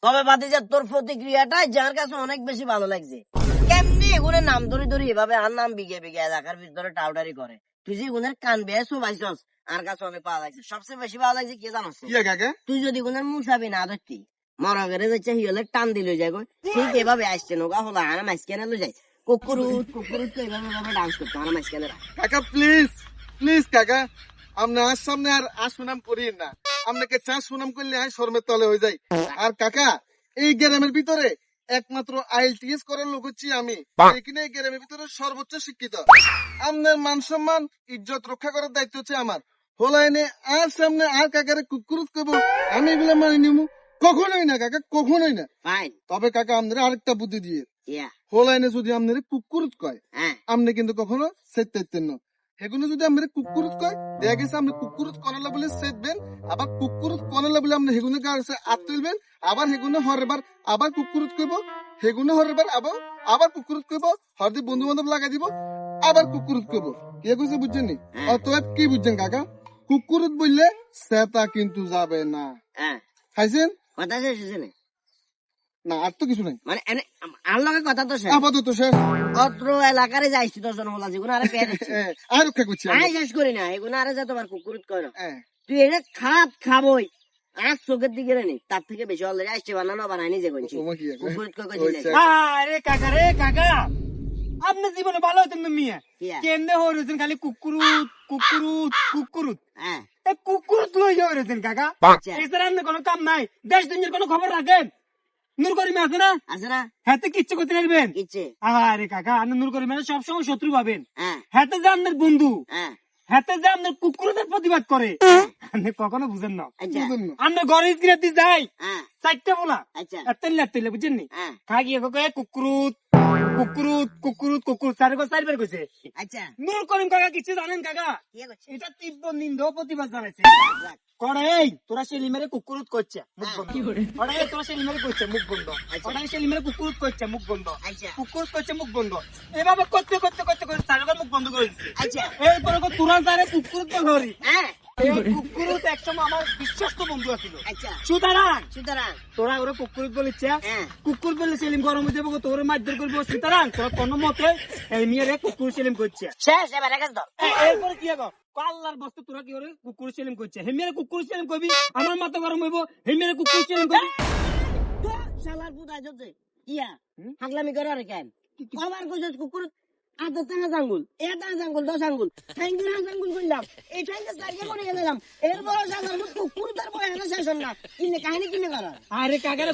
তবে ভাতিজা তোর প্রতিক্রিয়াটা যার কাছে অনেক বেশি ভালো লাগছে। কেমনি এগুনের নাম ধরে ধরে এভাবে আর নাম বিগে বিগে এলাকার ভিতরে টাউটারি করে। তুই যে এগুনের কান বেয়ে শুভাইছস আর কাছে অনেক ভালো লাগছে। সবচেয়ে বেশি ভালো লাগছে কি জানোস? তুই যদি এগুনের মুসাবি না ধরতি মরা করে যাচ্ছে হিলে টান দিল যায় গো, ঠিক এভাবে আসছে নোগা হলো আর মাঝখানে লো যায় কুকুরুত কুকুরুত তো এভাবে এভাবে ডান্স করতো আর মাঝখানে কাকা প্লিজ প্লিজ কাকা, আপনি আর সামনে আর সুনাম করিয়েন না। আপনাকে চা সুনাম করলে হয় শর্মের তলে হয়ে যায়। আর কাকা এই গ্রামের ভিতরে একমাত্র IELTS করার লোক হচ্ছি আমি। এখানে এই গ্রামের ভিতরে সর্বোচ্চ শিক্ষিত। আপনার মান সম্মান ইজ্জত রক্ষা করার দায়িত্ব হচ্ছে আমার। হোলাইনে আর সামনে আর কাকারে কুকুরুত করবো আমি এগুলো মানে নিমু? কখনোই না কাকা, কখনোই না। ফাইন। তবে কাকা আমাদের আরেকটা বুদ্ধি দিয়ে, ইয়া হোলাইনে যদি আপনার কুকুরুত কয় হ্যাঁ আপনি কিন্তু কখনো সেটতেন না। সেগুলো যদি আমরা কুকুরুত কয় দেখা গেছে আপনি কুকুরুত কনালা বলে সেটবেন, আবার কুকুরুত কনালা বলে আপনি হেগুনে কাছে আত তুলবেন, আবার হেগুনে হরবার আবার কুকুরুত কইব, হেগুনে হরবার আবার আবার কুকুরুত কইব, হরদি বন্ধু বান্ধব লাগাই দিব, আবার কুকুরুত কইব। কে কইছে বুঝছেন নি? অতএব কি বুঝছেন কাকা? কুকুরুত বললে সেটা কিন্তু যাবে না। হ্যাঁ খাইছেন কথা শেষ হয়েছে না? না? আর তো কিছু নাই, মানে আর লগে কথা তো শেষ। আপাতত শেষ। অত্র এলাকারে যাইছি দশজন হলা যেগুলো আরে পেয়ে দিচ্ছি আর রক্ষা করছি আই শেষ করি না এগুলো আরে যা তোমার কুকুরুত কয় না। হ্যাঁ তুই এটা খাবই আর চোখের দিকে নি তার থেকে বেশি অলরেডি আসছে বানানো বানাই নিজে করছি তোমার কি আছে? কুকুরুত কয় কয় ওই দিলে। সে- আরে কাকা রে কাকা, আপনার জীবনে ভালো হইতেন না মিয়া। কিয়া? কেমনে হইতেন খালি কুকুরুত কুকুরুত কুকুরুত। হ্যাঁ এই কুকুরুত লই হইতেন কাকা। আচ্ছা এছাড়া আপনি কোনো কাম নাই, দেশ দুনিয়ার কোনো খবর রাখেন? নূর করিমে আছে না, আছে না হাতে কিচ্ছু করতে পারবেন? কিচ্ছে আরে কাকা আপনি নূর করিমে সবসময় শত্রু পাবেন। হ্যাঁ হাতে যে আপনার বন্ধু, হ্যাঁ হাতে যে আপনার কুকুরদের প্রতিবাদ করে আপনি কখনো বুঝেন না। আচ্ছা বুঝুন না। আপনার ঘরে স্ক্রিনে যাই হ্যাঁ চারটে বলা আচ্ছা এত্তাইলে বুঝছেন নি? হ্যাঁ খাগিয়ে কুকুরুত কুকুরুত কুকুরুত কুকুর চারবার কইছে। আচ্ছা নূর করিম কাকা কিছু জানেন কাকা? কি করছে এটা তীব্র নিন্দা ও প্রতিবাদ জানাইছে। কড়ে এই তোরা সেলিমেরে কুকুরুত করছে মুখ বন্ধ। কড়ে এই তোরা সেলিমেরে করছে মুখ বন্ধ। কড়ে এই সেলিমেরে কুকুরুত করছে মুখ বন্ধ। আচ্ছা কুকুরুত করছে মুখ বন্ধ। এভাবে করতে করতে করতে করতে চারবার মুখ বন্ধ করে দিচ্ছে। আচ্ছা এই তোর তোরা তারে কুকুরুত ধরি। হ্যাঁ এই কুকুরুত একসময় আমার বিশ্বস্ত বন্ধু আছিল। আচ্ছা সুতরাং সুতরাং তোরা ওরা কুকুরুত বলিচ্ছে, হ্যাঁ কুকুর বললে সেলিম গরম হয়ে যাবো, তোর মারধর করবো। সুতরাং তোরা কোনো মতে এই মেয়েরে কুকুর সেলিম করছে। শেষ এবার রেখে দাও এরপরে কি হবে? আল্লাহর বস্তু তোরা কি করে কুকুর সেলিম করছে? হে মেয়েরে কুকুর সেলিম করবি, আমার মাথা গরম হইব। হে মেয়েরে কুকুর সেলিম করবি। তো শালার পুতা জতে ইয়া হাগলামি করে আর কেন আমার কইছস কুকুর আদা টানা জাঙ্গুল এটা জাঙ্গুল 10 আঙ্গুল থ্যাংক ইউ জাঙ্গুল কইলাম এই টাইমে সাইডে করে গেলাম এরপর শালার কুকুর তার বয় না শেষ না ইনে কাহিনী কিনে করা আরে কাকারে